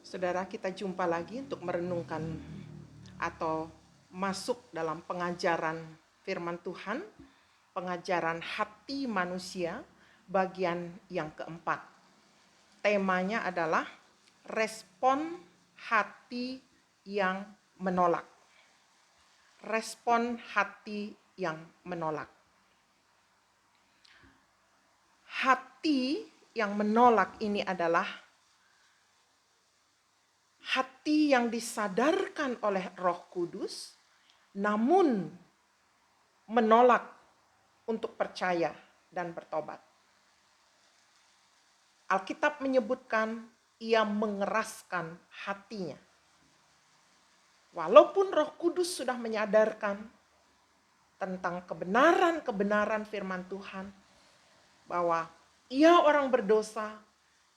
Saudara, kita jumpa lagi untuk merenungkan atau masuk dalam pengajaran firman Tuhan, pengajaran hati manusia, bagian yang keempat. Temanya adalah respon hati yang menolak. Respon hati yang menolak. Hati yang menolak ini adalah hati yang disadarkan oleh Roh Kudus, namun menolak untuk percaya dan bertobat. Alkitab menyebutkan ia mengeraskan hatinya. Walaupun Roh Kudus sudah menyadarkan tentang kebenaran-kebenaran firman Tuhan, bahwa ia orang berdosa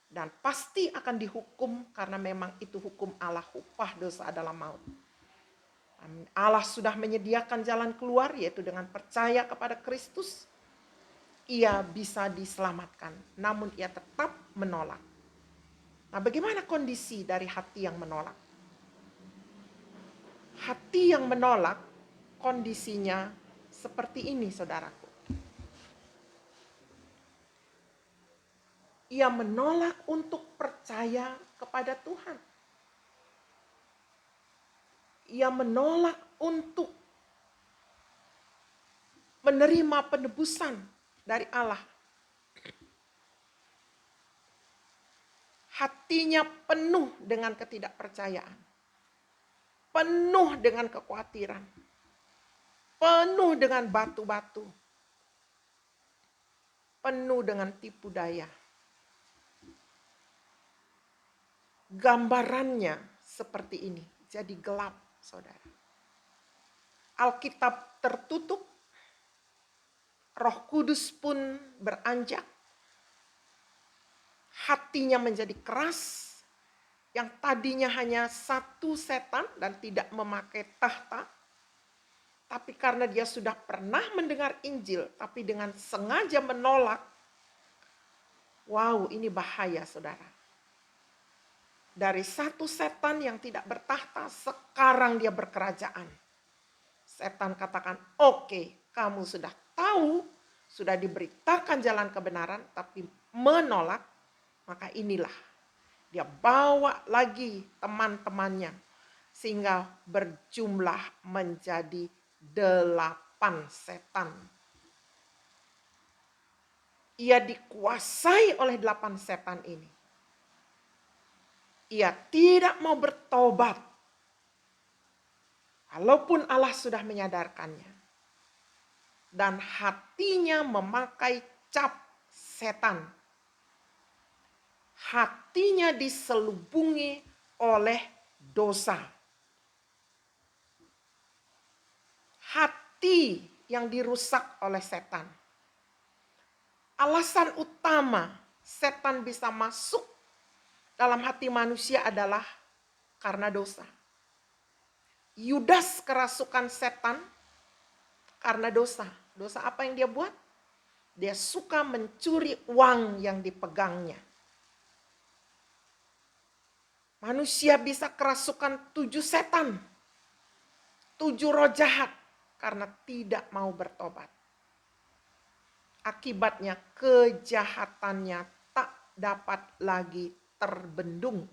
dan pasti akan dihukum karena memang itu hukum Allah, upah dosa adalah maut. Allah sudah menyediakan jalan keluar, yaitu dengan percaya kepada Kristus. Ia bisa diselamatkan, namun ia tetap menolak. Nah, bagaimana kondisi dari hati yang menolak? Hati yang menolak kondisinya seperti ini, saudaraku. Ia menolak untuk percaya kepada Tuhan. Ia menolak untuk menerima penebusan dari Allah. Hatinya penuh dengan ketidakpercayaan. Penuh dengan kekhawatiran. Penuh dengan batu-batu. Penuh dengan tipu daya. Gambarannya seperti ini. Jadi gelap, saudara. Alkitab tertutup. Roh Kudus pun beranjak. Hatinya menjadi keras. Yang tadinya hanya satu setan dan tidak memakai tahta. Tapi karena dia sudah pernah mendengar Injil, tapi dengan sengaja menolak. Wow, ini bahaya, saudara. Dari satu setan yang tidak bertahta, sekarang dia berkerajaan. Setan katakan, oke, kamu sudah tahu, sudah diberitakan jalan kebenaran, tapi menolak, maka inilah. Dia bawa lagi teman-temannya, sehingga berjumlah menjadi 8 setan. Ia dikuasai oleh 8 setan ini. Ia tidak mau bertobat. Walaupun Allah sudah menyadarkannya. Dan hatinya memakai cap setan. Hatinya diselubungi oleh dosa. Hati yang dirusak oleh setan. Alasan utama setan bisa masuk dalam hati manusia adalah karena dosa. Yudas kerasukan setan karena dosa. Dosa apa yang dia buat? Dia suka mencuri uang yang dipegangnya. Manusia bisa kerasukan 7 setan. 7 roh jahat karena tidak mau bertobat. Akibatnya kejahatannya tak dapat lagi terbendung.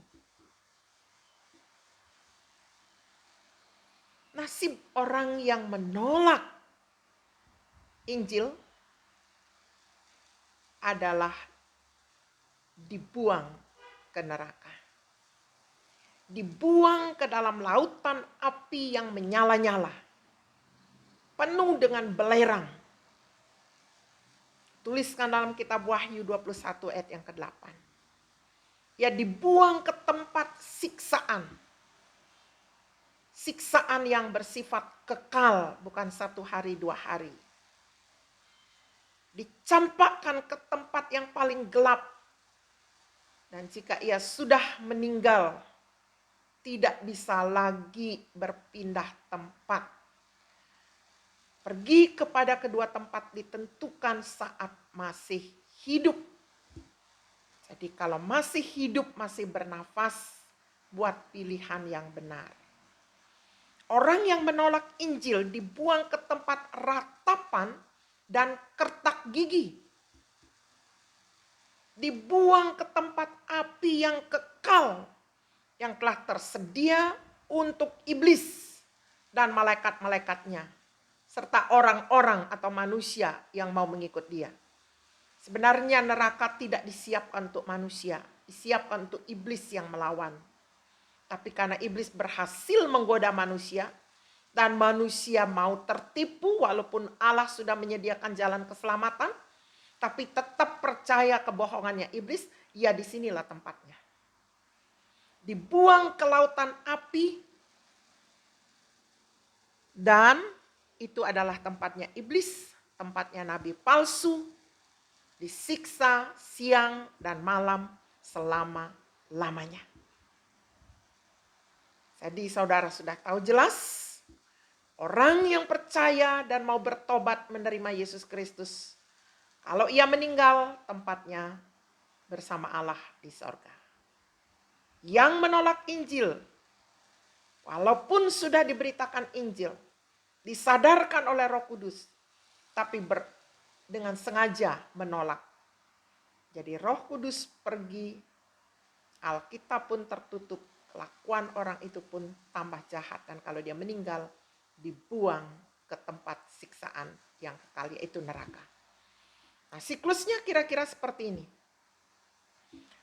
Nasib orang yang menolak Injil adalah dibuang ke neraka. Dibuang ke dalam lautan api yang menyala-nyala. Penuh dengan belerang. Tuliskan dalam kitab Wahyu 21 ayat yang ke-8. Ya, dibuang ke tempat siksaan. Siksaan yang bersifat kekal, bukan 1 hari 2 hari. Dicampakkan ke tempat yang paling gelap. Dan jika ia sudah meninggal, tidak bisa lagi berpindah tempat. Pergi kepada kedua tempat ditentukan saat masih hidup. Jadi kalau masih hidup, masih bernafas, buat pilihan yang benar. Orang yang menolak Injil dibuang ke tempat ratapan dan kertak gigi. Dibuang ke tempat api yang kekal yang telah tersedia untuk iblis dan malaikat-malaikatnya, serta orang-orang atau manusia yang mau mengikut dia. Sebenarnya neraka tidak disiapkan untuk manusia, disiapkan untuk iblis yang melawan. Tapi karena iblis berhasil menggoda manusia, dan manusia mau tertipu walaupun Allah sudah menyediakan jalan keselamatan, tapi tetap percaya kebohongannya iblis, ya disinilah tempatnya. Dibuang ke lautan api, dan itu adalah tempatnya iblis, tempatnya nabi palsu, disiksa siang dan malam selama-lamanya. Jadi saudara sudah tahu jelas, orang yang percaya dan mau bertobat menerima Yesus Kristus, kalau ia meninggal, tempatnya bersama Allah di sorga. Yang menolak Injil, walaupun sudah diberitakan Injil, disadarkan oleh Roh Kudus, tapi dengan sengaja menolak. Jadi Roh Kudus pergi, Alkitab pun tertutup, kelakuan orang itu pun tambah jahat. Dan kalau dia meninggal, dibuang ke tempat siksaan yang kekal, yaitu neraka. Nah, siklusnya kira-kira seperti ini.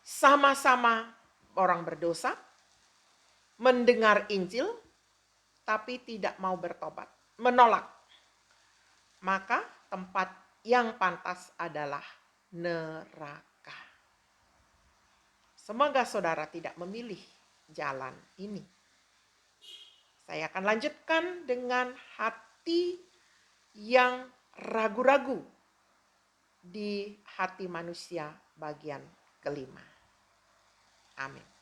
Sama-sama orang berdosa, mendengar Injil, tapi tidak mau bertobat, menolak. Maka tempat yang pantas adalah neraka. Semoga saudara tidak memilih jalan ini. Saya akan lanjutkan dengan hati yang ragu-ragu di hati manusia bagian kelima. Amin.